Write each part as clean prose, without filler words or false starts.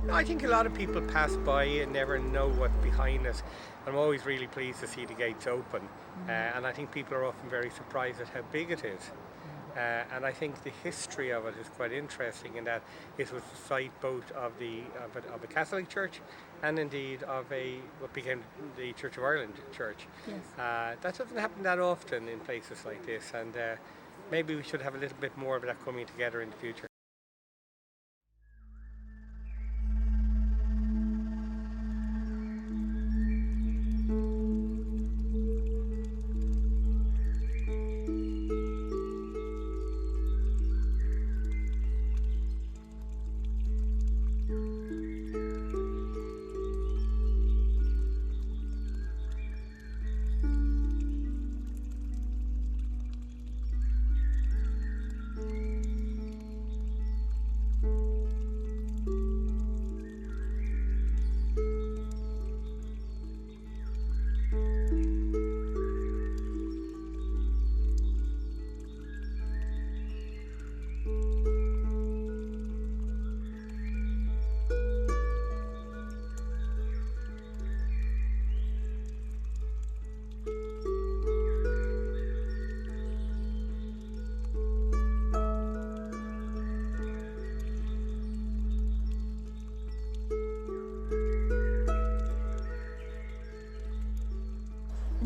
I think a lot of people pass by and never know what's behind it. I'm always really pleased to see the gates open, and I think people are often very surprised at how big it is. And I think the history of it is quite interesting in that it was the site both of a Catholic church and indeed of what became the Church of Ireland church. Yes. That doesn't happen that often in places like this, and maybe we should have a little bit more of that coming together in the future.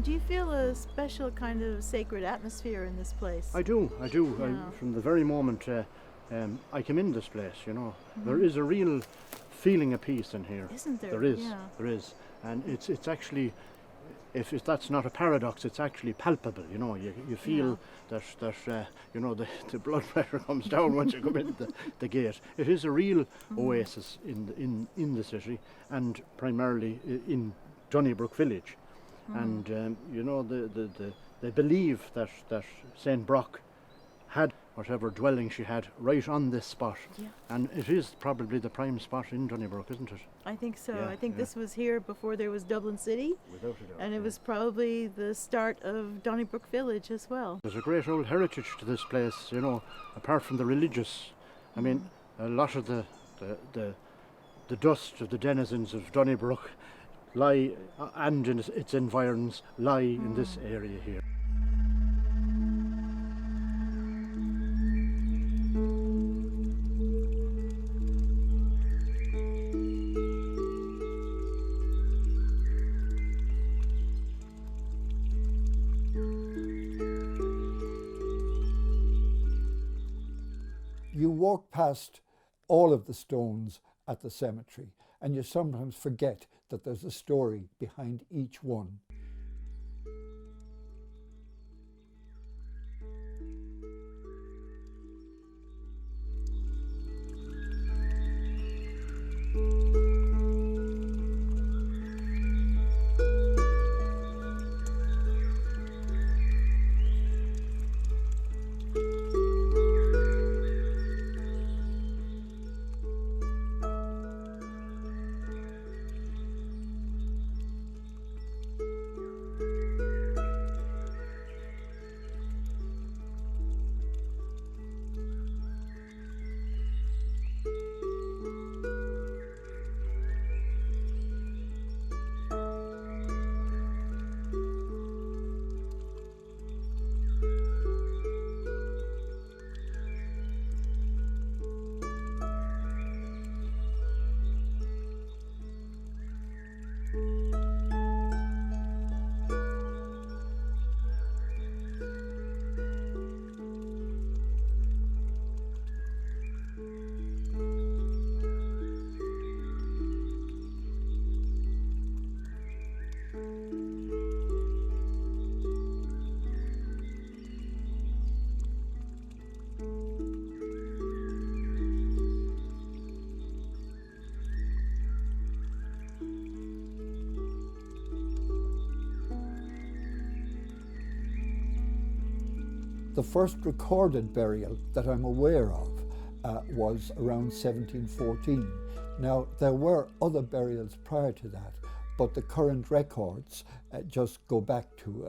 Do you feel a special kind of sacred atmosphere in this place? I do. Yeah. From the very moment I came in this place, there is a real feeling of peace in here. Isn't there? There is. Yeah. There is, and it's actually, if that's not a paradox, it's actually palpable. You feel that the blood pressure comes down once you come in the gate. It is a real oasis in the city, and primarily in Donnybrook village. And they believe that St Broc had whatever dwelling she had right on this spot, and it is probably the prime spot in Donnybrook, isn't it? I think so. Yeah, I think this was here before there was Dublin City, Without a doubt. and it was probably the start of Donnybrook Village as well. There's a great old heritage to this place, apart from the religious. I mean, a lot of the dust of the denizens of Donnybrook lie, and in its environs lie in this area here. You walk past all of the stones at the cemetery, and you sometimes forget that there's a story behind each one. The first recorded burial that I'm aware of was around 1714. Now, there were other burials prior to that, but the current records just go back to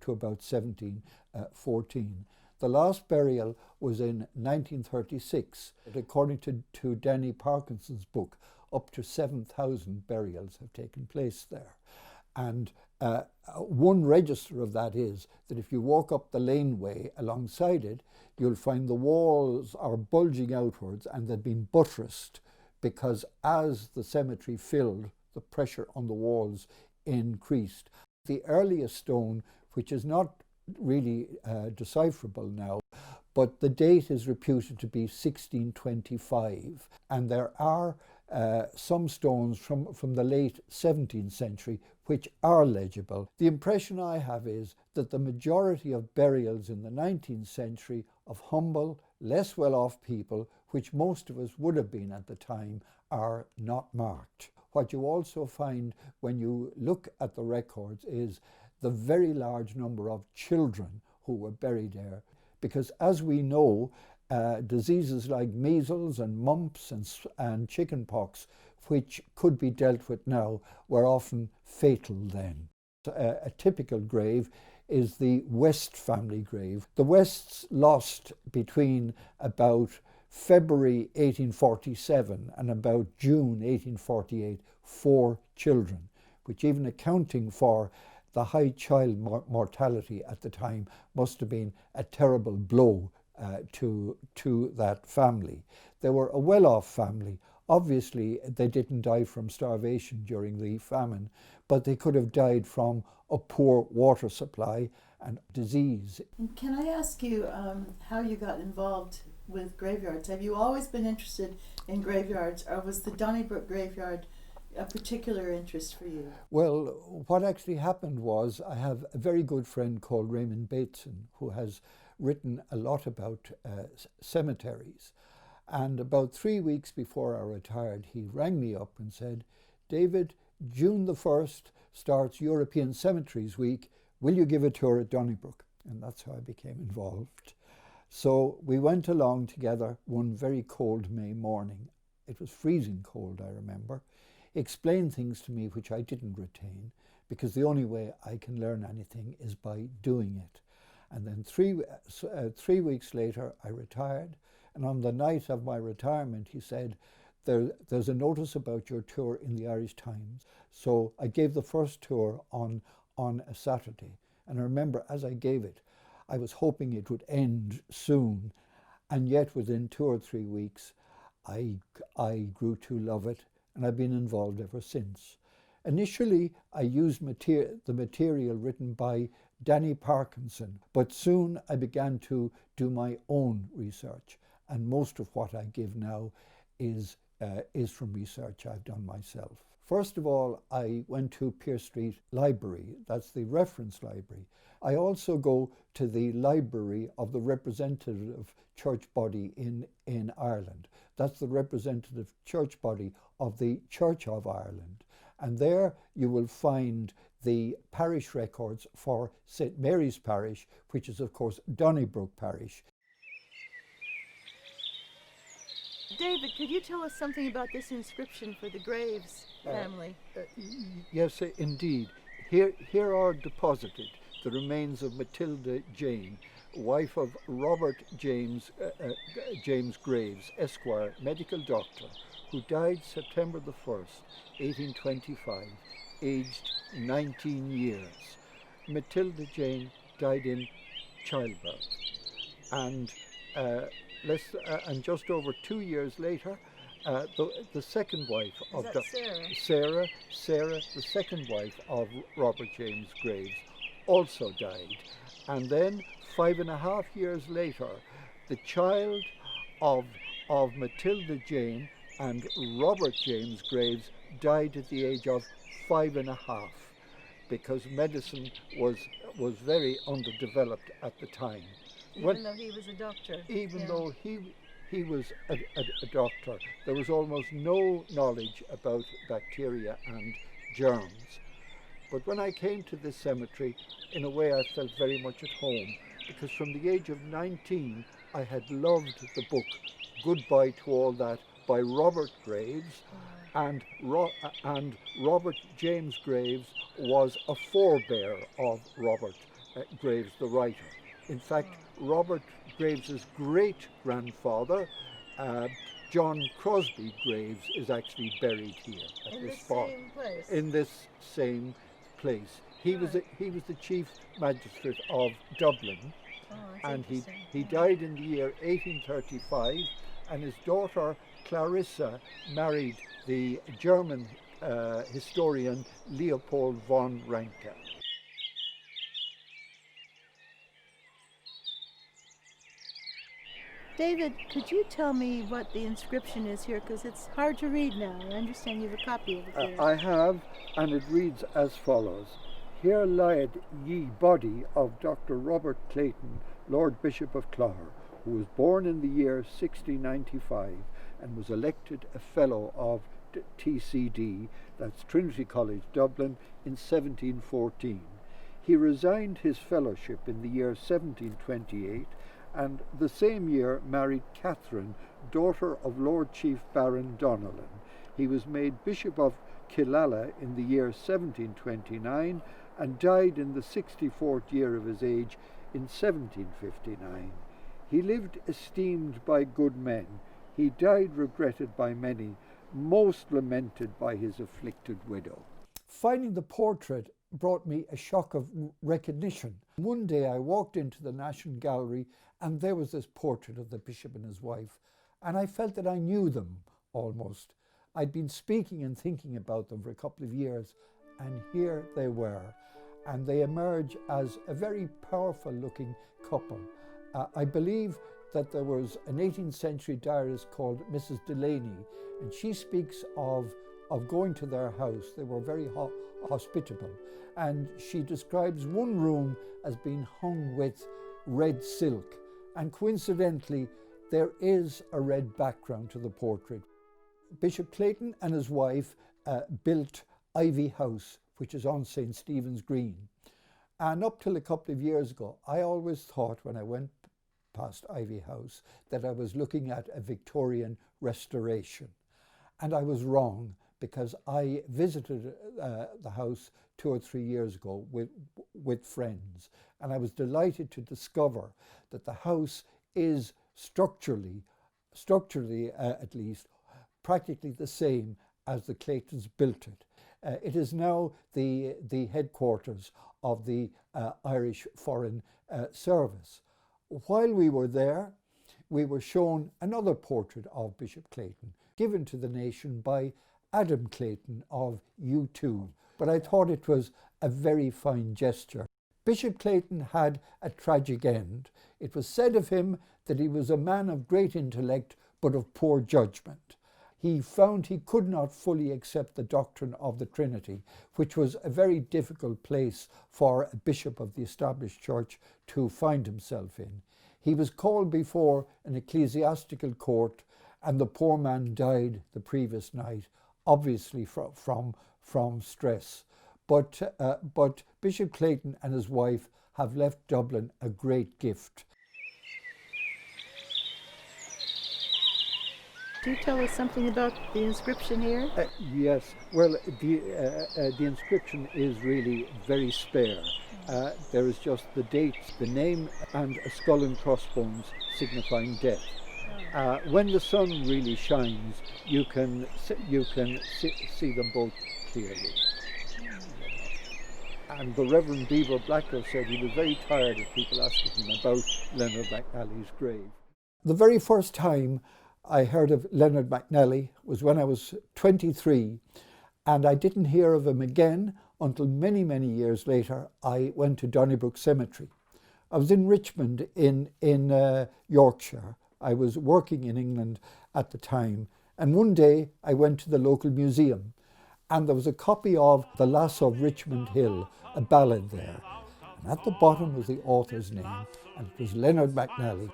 about 1714. The last burial was in 1936. According to Danny Parkinson's book, up to 7,000 burials have taken place there. And one register of that is that if you walk up the laneway alongside it, you'll find the walls are bulging outwards and they've been buttressed, because as the cemetery filled, the pressure on the walls increased. The earliest stone, which is not really decipherable now, but the date is reputed to be 1625, and there are some stones from the late 17th century which are legible. The impression I have is that the majority of burials in the 19th century of humble, less well-off people, which most of us would have been at the time, are not marked. What you also find when you look at the records is the very large number of children who were buried there, because as we know, diseases like measles and mumps and chickenpox, which could be dealt with now, were often fatal then. A typical grave is the West family grave. The Wests lost between about February 1847 and about June 1848 4 children, which, even accounting for the high child mortality at the time, must have been a terrible blow to that family. They were a well-off family. Obviously, they didn't die from starvation during the famine, but they could have died from a poor water supply and disease. Can I ask you how you got involved with graveyards? Have you always been interested in graveyards, or was the Donnybrook Graveyard a particular interest for you? Well, what actually happened was, I have a very good friend called Raymond Bateson, who has written a lot about cemeteries. And about 3 weeks before I retired, he rang me up and said, "David, June the 1st starts European Cemeteries Week. Will you give a tour at Donnybrook?" And that's how I became involved. So we went along together one very cold May morning. It was freezing cold, I remember. He explained things to me which I didn't retain, because the only way I can learn anything is by doing it. And then 3 weeks later, I retired. And on the night of my retirement, he said, there's a notice about your tour in the Irish Times. So I gave the first tour on a Saturday. And I remember as I gave it, I was hoping it would end soon. And yet within 2 or 3 weeks, I grew to love it. And I've been involved ever since. Initially, I used the material written by Danny Parkinson, but soon I began to do my own research. And most of what I give now is from research I've done myself. First of all, I went to Pearse Street Library. That's the reference library. I also go to the library of the representative church body in Ireland. That's the representative church body of the Church of Ireland. And there you will find the parish records for St Mary's Parish, which is of course Donnybrook Parish. David, could you tell us something about this inscription for the Graves family? Yes, indeed. Here are deposited the remains of Matilda Jane, wife of Robert James Graves, Esquire, medical doctor, who died September the 1st, 1825, aged 19 years. Matilda Jane died in childbirth, and just over 2 years later, the second wife of Sarah, the second wife of Robert James Graves, also died. And then 5.5 years later, the child of Matilda Jane and Robert James Graves died at the age of 5.5, because medicine was very underdeveloped at the time. Even though he was a doctor. Even though he was a doctor, there was almost no knowledge about bacteria and germs. But when I came to this cemetery, in a way I felt very much at home, because from the age of 19 I had loved the book Goodbye to All That by Robert Graves, and Robert James Graves was a forebear of Robert Graves, the writer. In fact, Robert Graves' great-grandfather, John Crosby Graves, is actually buried here at this spot. Same place? In this same place. He was the chief magistrate of Dublin, and he died in the year 1835, and his daughter Clarissa married the German historian Leopold von Ranke. David, could you tell me what the inscription is here? Because it's hard to read now. I understand you have a copy of it here. I have, and it reads as follows. Here lieth ye body of Dr. Robert Clayton, Lord Bishop of Clogher, who was born in the year 1695 and was elected a Fellow of TCD, that's Trinity College, Dublin, in 1714. He resigned his fellowship in the year 1728 and the same year married Catherine, daughter of Lord Chief Baron Donnellan. He was made Bishop of Killala in the year 1729 and died in the 64th year of his age in 1759. He lived esteemed by good men. He died regretted by many, most lamented by his afflicted widow. Finding the portrait brought me a shock of recognition. One day I walked into the National Gallery and there was this portrait of the bishop and his wife, and I felt that I knew them almost. I'd been speaking and thinking about them for a couple of years, and here they were, and they emerge as a very powerful looking couple. I believe that there was an 18th century diarist called Mrs. Delaney, and she speaks of going to their house. They were very hospitable, and she describes one room as being hung with red silk, and coincidentally there is a red background to the portrait. Bishop Clayton and his wife built Ivy House, which is on St. Stephen's Green, and up till a couple of years ago I always thought when I went past Ivy House that I was looking at a Victorian restoration, and I was wrong, because I visited the house 2 or 3 years ago with friends, and I was delighted to discover that the house is structurally at least, practically the same as the Claytons built it. It is now the headquarters of the Irish Foreign Service. While we were there, we were shown another portrait of Bishop Clayton, given to the nation by Adam Clayton of U2, but I thought it was a very fine gesture. Bishop Clayton had a tragic end. It was said of him that he was a man of great intellect but of poor judgment. He found he could not fully accept the doctrine of the Trinity, which was a very difficult place for a bishop of the established church to find himself in. He was called before an ecclesiastical court, and the poor man died the previous night, obviously from stress. But Bishop Clayton and his wife have left Dublin a great gift. Do you tell us something about the inscription here? Yes, well, the inscription is really very spare. There is just the date, the name, and a skull and crossbones signifying death. When the sun really shines, you can see them both clearly. And the Reverend Beaver Blackwell said he was very tired of people asking him about Leonard McNally's grave. The very first time I heard of Leonard McNally was when I was 23, and I didn't hear of him again until many, many years later. I went to Donnybrook Cemetery. I was in Richmond in Yorkshire. I was working in England at the time, and one day I went to the local museum, and there was a copy of The Lass of Richmond Hill, a ballad there, and at the bottom was the author's name, and it was Leonard McNally.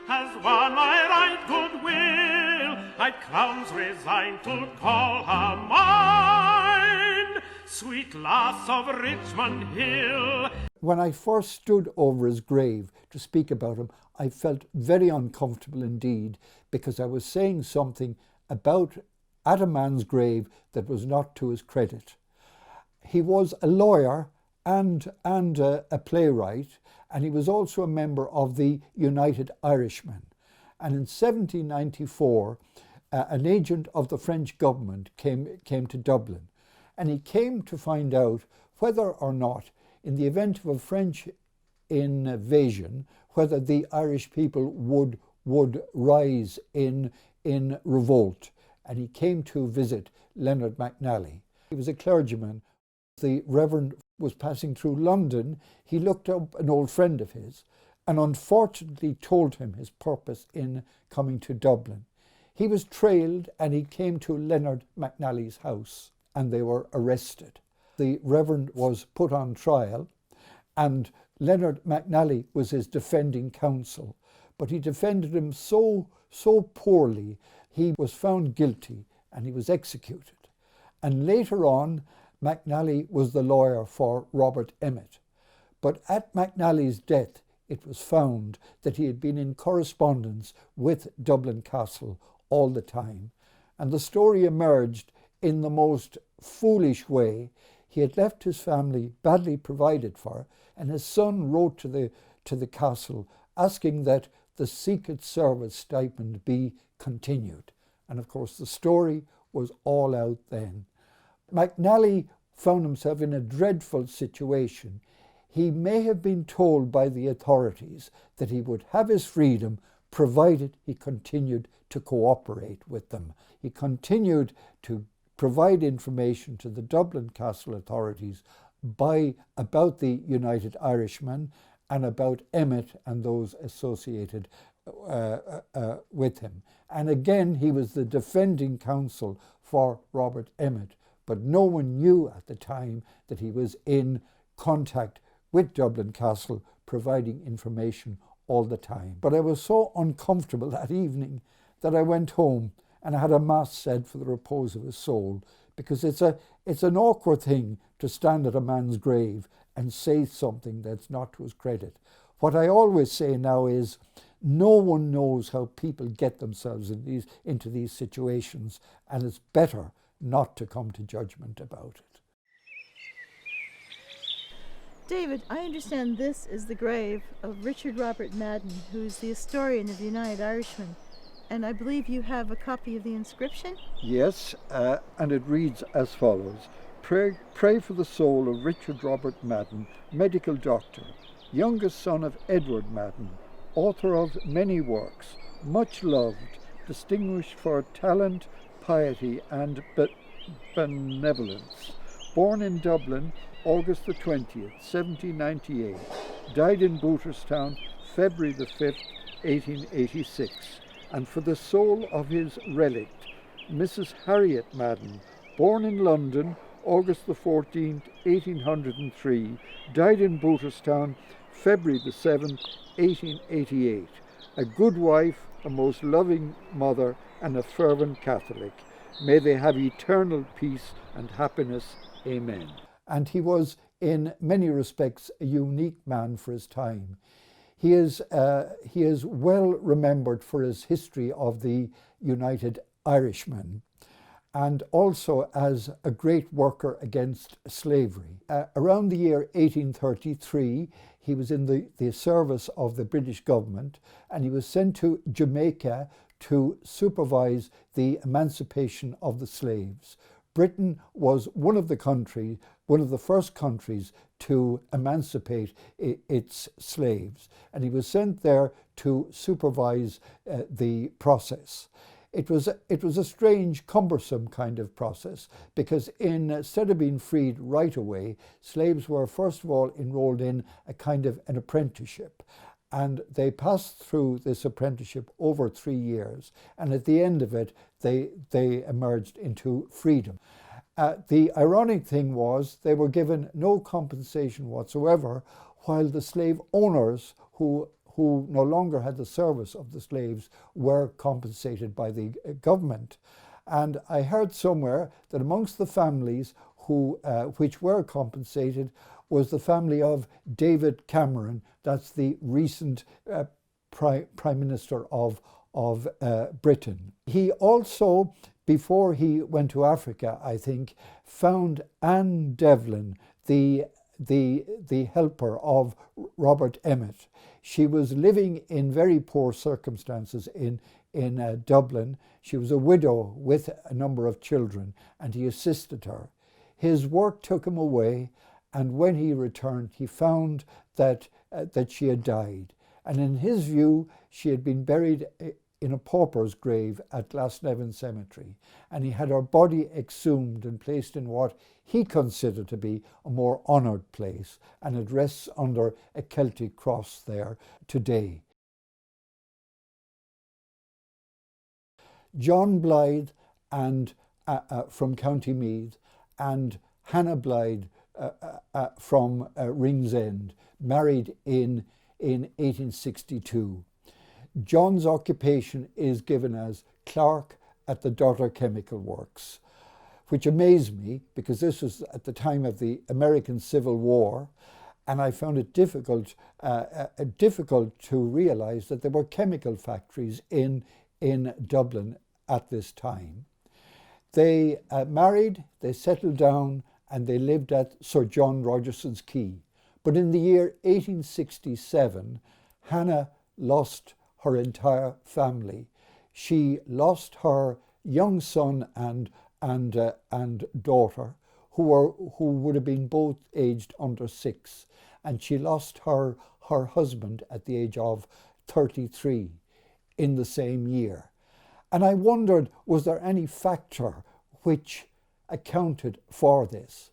Has won my right good will, I'd crowns resigned to call her mine, sweet lass of Richmond Hill. When I first stood over his grave to speak about him, I felt very uncomfortable indeed, because I was saying something at a man's grave that was not to his credit. He was a lawyer and a playwright, and he was also a member of the United Irishmen. And in 1794, an agent of the French government came to Dublin, and he came to find out whether or not, in the event of a French invasion, whether the Irish people would rise in revolt. And he came to visit Leonard McNally. He was a clergyman. The Reverend was passing through London. He looked up an old friend of his and unfortunately told him his purpose in coming to Dublin. He was trailed and he came to Leonard McNally's house and they were arrested. The Reverend was put on trial and Leonard McNally was his defending counsel, but he defended him so poorly, he was found guilty and he was executed. And later on, McNally was the lawyer for Robert Emmet. But at McNally's death, it was found that he had been in correspondence with Dublin Castle all the time. And the story emerged in the most foolish way. He had left his family badly provided for, and his son wrote to the castle asking that the Secret Service stipend be continued. And of course the story was all out then. McNally found himself in a dreadful situation. He may have been told by the authorities that he would have his freedom provided he continued to cooperate with them. He continued to provide information to the Dublin Castle authorities about the United Irishmen and about Emmet and those associated with him. And again, he was the defending counsel for Robert Emmet, but no one knew at the time that he was in contact with Dublin Castle, providing information all the time. But I was so uncomfortable that evening that I went home and I had a mass said for the repose of his soul, because it's an awkward thing to stand at a man's grave and say something that's not to his credit. What I always say now is, no one knows how people get themselves into these situations, and it's better not to come to judgment about it. David, I understand this is the grave of Richard Robert Madden, who is the historian of the United Irishmen, and I believe you have a copy of the inscription? Yes, and it reads as follows. Pray for the soul of Richard Robert Madden, medical doctor, youngest son of Edward Madden, author of many works, much loved, distinguished for talent, piety and benevolence. Born in Dublin, August the 20th, 1798, died in Booterstown, February the 5th, 1886, and for the soul of his relict, Mrs. Harriet Madden, born in London, August the 14th, 1803, died in Booterstown, February the 7th, 1888, a good wife, a most loving mother, and a fervent Catholic. May they have eternal peace and happiness. Amen. And he was, in many respects, a unique man for his time. He is well remembered for his history of the United Irishmen, and also as a great worker against slavery. Around the year 1833, he was in the service of the British government, and he was sent to Jamaica to supervise the emancipation of the slaves. Britain was one of the first countries to emancipate its slaves, and he was sent there to supervise the process. It was a strange, cumbersome kind of process, because instead of being freed right away, slaves were first of all enrolled in a kind of an apprenticeship, and they passed through this apprenticeship over 3 years, and at the end of it they emerged into freedom. The ironic thing was they were given no compensation whatsoever, while the slave owners who no longer had the service of the slaves were compensated by the government. And I heard somewhere that amongst the families which were compensated was the family of David Cameron. That's the recent Prime Minister of Britain. He also, before he went to Africa, I think, found Anne Devlin, the the helper of Robert Emmet. She was living in very poor circumstances in Dublin. She was a widow with a number of children, and he assisted her. His work took him away, and when he returned, he found that she had died. And in his view, she had been buried in a pauper's grave at Glasnevin Cemetery, and he had her body exhumed and placed in what he considered to be a more honoured place, and it rests under a Celtic cross there today. John Blythe and from County Meath and Hannah Blythe from Ringsend married in 1862. John's occupation is given as clerk at the Dodder Chemical Works, which amazed me because this was at the time of the American Civil War, and I found it difficult to realise that there were chemical factories in Dublin at this time. They married, they settled down, and they lived at Sir John Rogerson's Quay. But in the year 1867, Hannah lost her entire family. She lost her young son and daughter, who would have been both aged under 6, and she lost her husband at the age of 33 in the same year. And I wondered, was there any factor which accounted for this?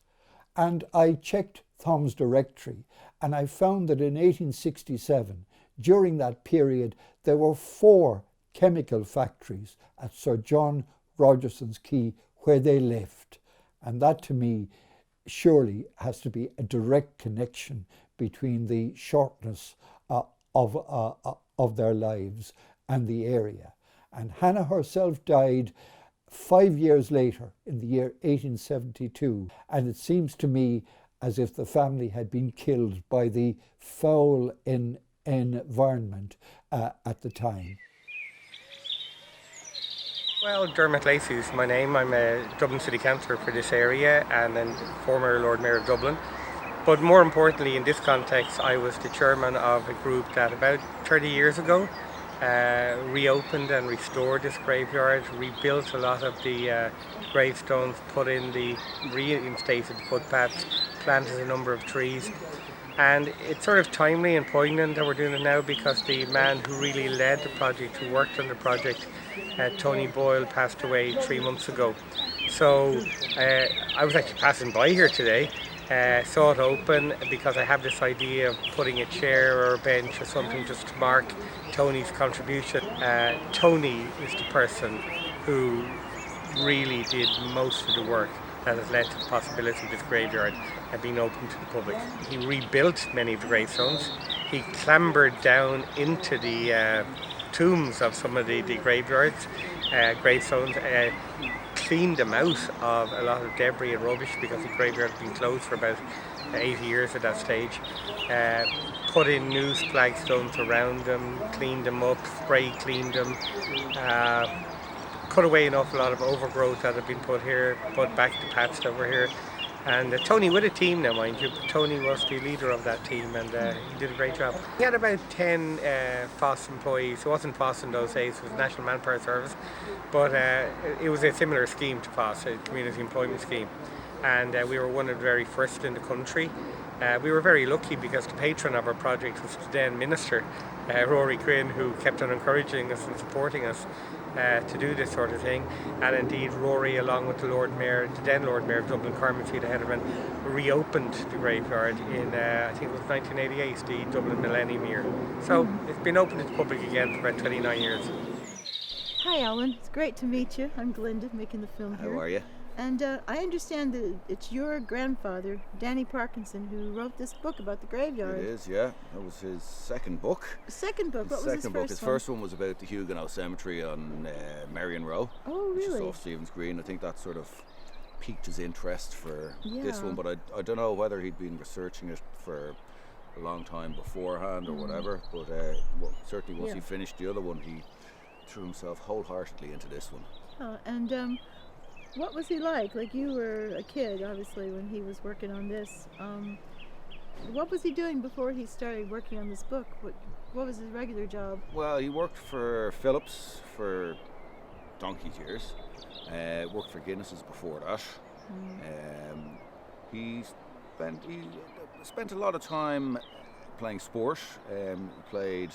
And I checked Thom's Directory, and I found that in 1867, during that period, there were 4 chemical factories at Sir John Rogerson's Quay where they lived. And that to me surely has to be a direct connection between the shortness of their lives and the area. And Hannah herself died 5 years later in the year 1872. And it seems to me as if the family had been killed by the foul environment at the time. Well, Dermot Lacey is my name. I'm a Dublin City Councillor for this area and then former Lord Mayor of Dublin. But more importantly, in this context, I was the chairman of a group that about 30 years ago reopened and restored this graveyard, rebuilt a lot of the gravestones, put in the reinstated footpaths, planted a number of trees. And it's sort of timely and poignant that we're doing it now because the man who really led the project, who worked on the project, Tony Boyle, passed away 3 months ago. So I was actually passing by here today, saw it open because I have this idea of putting a chair or a bench or something just to mark Tony's contribution. Tony is the person who really did most of the work that has led to the possibility of this graveyard being open to the public. He rebuilt many of the gravestones. He clambered down into the tombs of some of the graveyards, gravestones, cleaned them out of a lot of debris and rubbish because the graveyard had been closed for about 80 years at that stage. Put in new flagstones around them, cleaned them up, spray cleaned them, cut away an awful lot of overgrowth that had been put back to paths that were here. And Tony with a team now, mind you, Tony was the leader of that team and he did a great job. He had about 10 FOSS employees. It wasn't FOSS in those days, it was National Manpower Service, but it was a similar scheme to FOSS, a community employment scheme. And we were one of the very first in the country. We were very lucky because the patron of our project was the then Minister, Rory Quinn, who kept on encouraging us and supporting us to do this sort of thing. And indeed Rory, along with the Lord Mayor, the then Lord Mayor of Dublin, Carmen Field Heatherman, reopened the graveyard in, I think it was 1988, the Dublin Millennium Year. So it's been open to the public again for about 29 years. Hi Alan, it's great to meet you. I'm Glinda, making the film here. How are you? And I understand that it's your grandfather, Danny Parkinson, who wrote this book about the graveyard. It is, yeah. That was his second book. Second book? What was his first one? His first one was about the Huguenot Cemetery on Marion Row. Oh, really? Which is off Stephen's Green. I think that sort of piqued his interest for this one, but I don't know whether he'd been researching it for a long time beforehand or whatever, but certainly once he finished the other one, he threw himself wholeheartedly into this one. Oh, and what was he like? Like, you were a kid, obviously, when he was working on this. What was he doing before he started working on this book? What was his regular job? Well, he worked for Phillips for donkey's years. Worked for Guinness's before that. He spent a lot of time playing sport. He played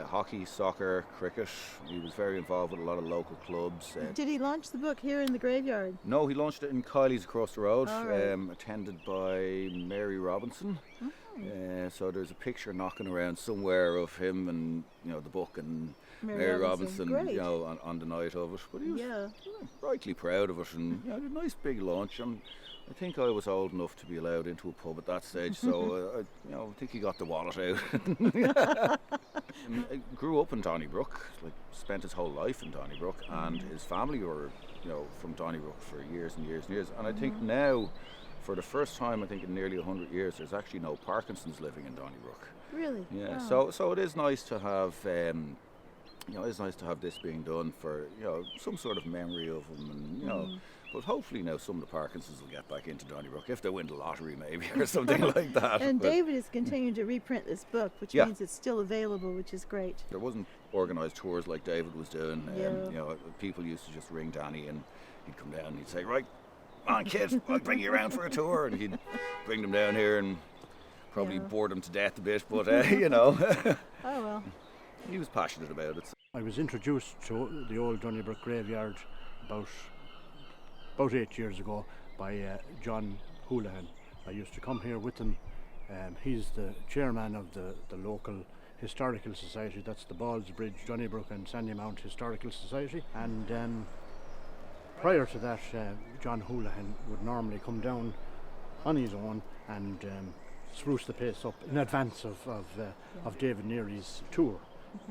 hockey, soccer, cricket. He was very involved with a lot of local clubs. Did he launch the book here in the graveyard? No, he launched it in Kylie's across the road, Right. attended by Mary Robinson. So there's a picture knocking around somewhere of him and the book and Mary Robinson, Great. on the night of it. But he was Yeah. rightly proud of it, and did a nice big lunch. And I think I was old enough to be allowed into a pub at that stage, so I think he got the wallet out. I grew up in Donnybrook, spent his whole life in Donnybrook, and his family were from Donnybrook for years and years and years. And I think now, for the first time, I think in nearly 100 years, there's actually no Parkinsons living in Donnybrook. Really? Yeah. Wow. So it is nice to have. It's nice to have this being done for some sort of memory of him, and But hopefully now some of the Parkinsons will get back into Donnybrook if they win the lottery, maybe, or something like that. And But David is continuing to reprint this book, which Yeah. means it's still available, which is great. there wasn't organised tours like David was doing. Yeah. People used to just ring Danny and he'd come down and he'd say, "Right, come on, kid, I'll bring you around for a tour," and he'd bring them down here and probably Yeah. bore them to death a bit, but Oh well. he was passionate about it. I was introduced to the old Donnybrook Graveyard about 8 years ago by John Houlihan. I used to come here with him. He's the chairman of the local historical society. That's the Ballsbridge, Donnybrook and Sandymount Historical Society. And prior to that, John Houlihan would normally come down on his own and spruce the place up in advance of David Neary's tour.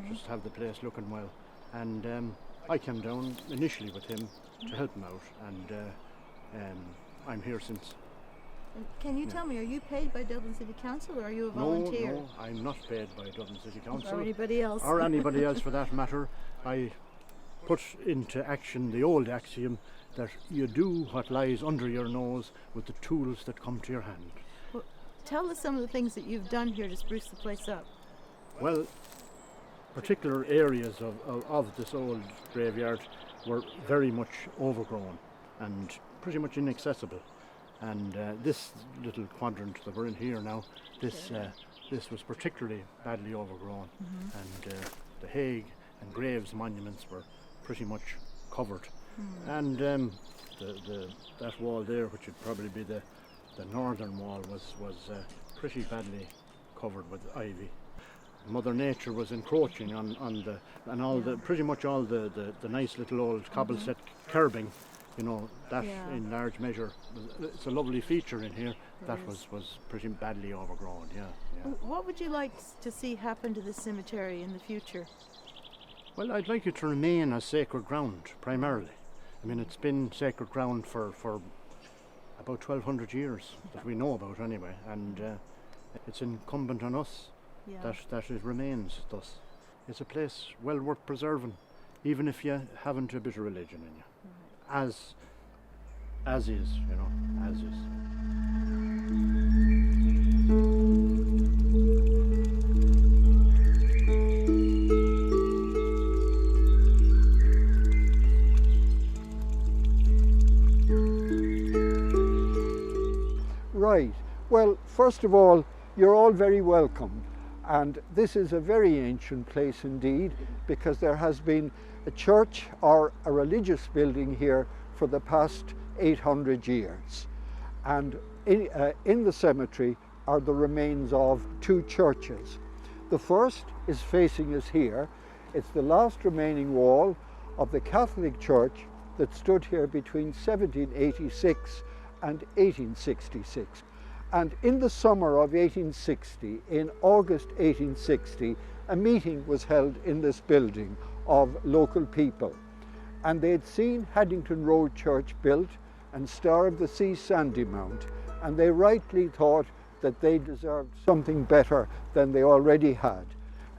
Just to have the place looking well. And I came down initially with him to help him out, and I'm here since. Can you tell me, are you paid by Dublin City Council or are you a volunteer? No, I'm not paid by Dublin City Council. Or anybody else? Or anybody else for that matter. I put into action the old axiom that you do what lies under your nose with the tools that come to your hand. Well, tell us some of the things that you've done here to spruce the place up. Well, particular areas of this old graveyard were very much overgrown and pretty much inaccessible. And this little quadrant that we're in here now, this was particularly badly overgrown. And the Hague and Graves monuments were pretty much covered. And that wall there, which would probably be the northern wall, was pretty badly covered with ivy. Mother Nature was encroaching on pretty much all the nice little old cobble set curbing, that in large measure. It's a lovely feature in here. That was pretty badly overgrown, yeah. What would you like to see happen to this cemetery in the future? Well, I'd like it to remain as sacred ground, primarily. I mean, it's been sacred ground for about 1,200 years that we know about anyway, and it's incumbent on us that it remains thus. It's a place well worth preserving, even if you haven't a bit of religion in you. As is, as is. Right. Well, first of all, you're all very welcome. And this is a very ancient place indeed, because there has been a church or a religious building here for the past 800 years. And in the cemetery are the remains of two churches. The first is facing us here. It's the last remaining wall of the Catholic Church that stood here between 1786 and 1866. And in the summer of 1860, in August 1860, a meeting was held in this building of local people. And they'd seen Haddington Road Church built and Star of the Sea Sandymount, and they rightly thought that they deserved something better than they already had.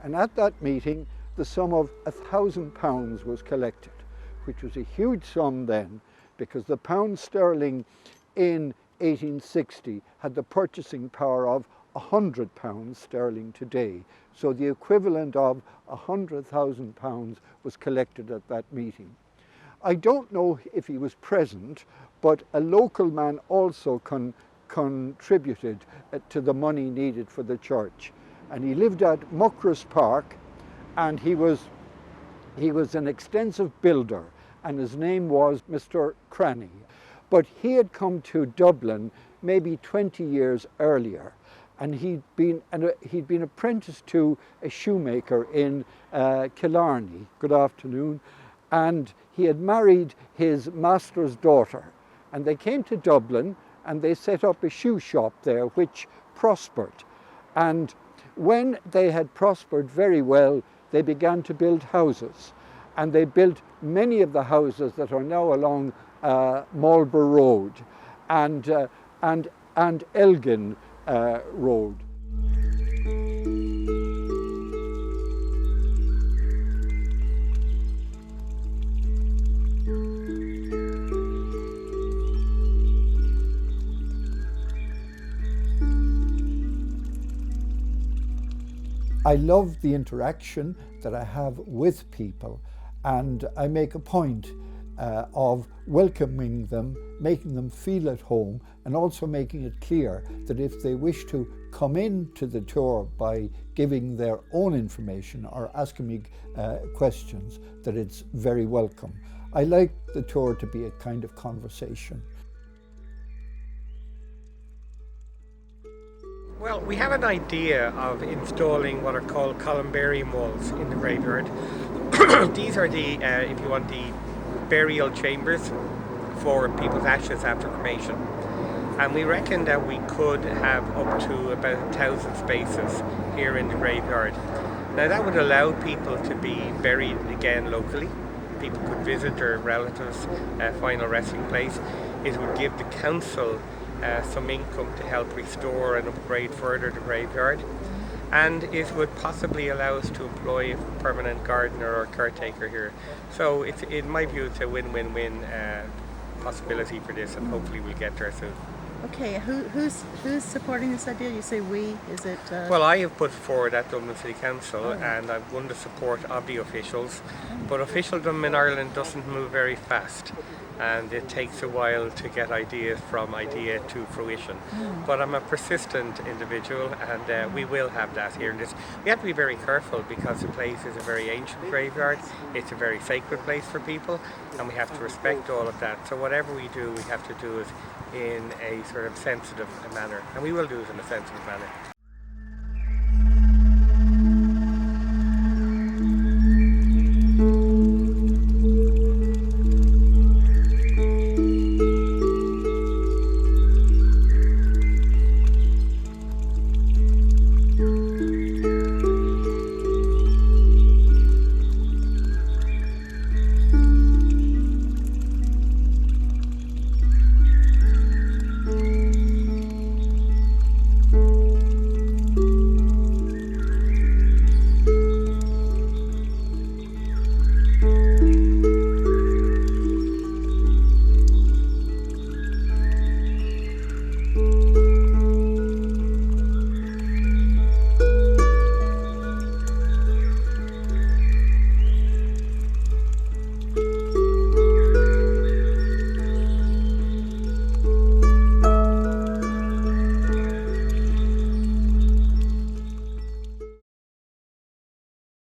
And at that meeting, the sum of £1,000 was collected, which was a huge sum then, because the pound sterling in 1860 had the purchasing power of £100 sterling today. So the equivalent of £100,000 was collected at that meeting. I don't know if he was present, but a local man also contributed to the money needed for the church. And he lived at Muckross Park, and he was an extensive builder, and his name was Mr. Cranny. But he had come to Dublin maybe 20 years earlier, and he'd been apprenticed to a shoemaker in Killarney. Good afternoon. And he had married his master's daughter, and they came to Dublin and they set up a shoe shop there which prospered. And when they had prospered very well, they began to build houses, and they built many of the houses that are now along Marlborough Road and Elgin Road. I love the interaction that I have with people, and I make a point of welcoming them, making them feel at home, and also making it clear that if they wish to come in to the tour by giving their own information or asking me questions, that it's very welcome. I like the tour to be a kind of conversation. Well, we have an idea of installing what are called columbarium walls in the graveyard. These are the, if you want, the burial chambers for people's ashes after cremation. And we reckon that we could have up to about 1,000 spaces here in the graveyard. Now that would allow people to be buried again locally. People could visit their relatives' final resting place. It would give the council some income to help restore and upgrade further the graveyard, and it would possibly allow us to employ a permanent gardener or caretaker here. So in my view, it's a win-win-win possibility for this, and hopefully we'll get there soon. Okay, who's supporting this idea? You say we, is it? Well, I have put forward at Dublin City Council, and I've won the support of the officials, but officialdom in Ireland doesn't move very fast, and it takes a while to get ideas from idea to fruition. But I'm a persistent individual, and we will have that here. We have to be very careful because the place is a very ancient graveyard. It's a very sacred place for people, and we have to respect all of that. So whatever we do, we have to do it in a sort of sensitive manner, and we will do it in a sensitive manner.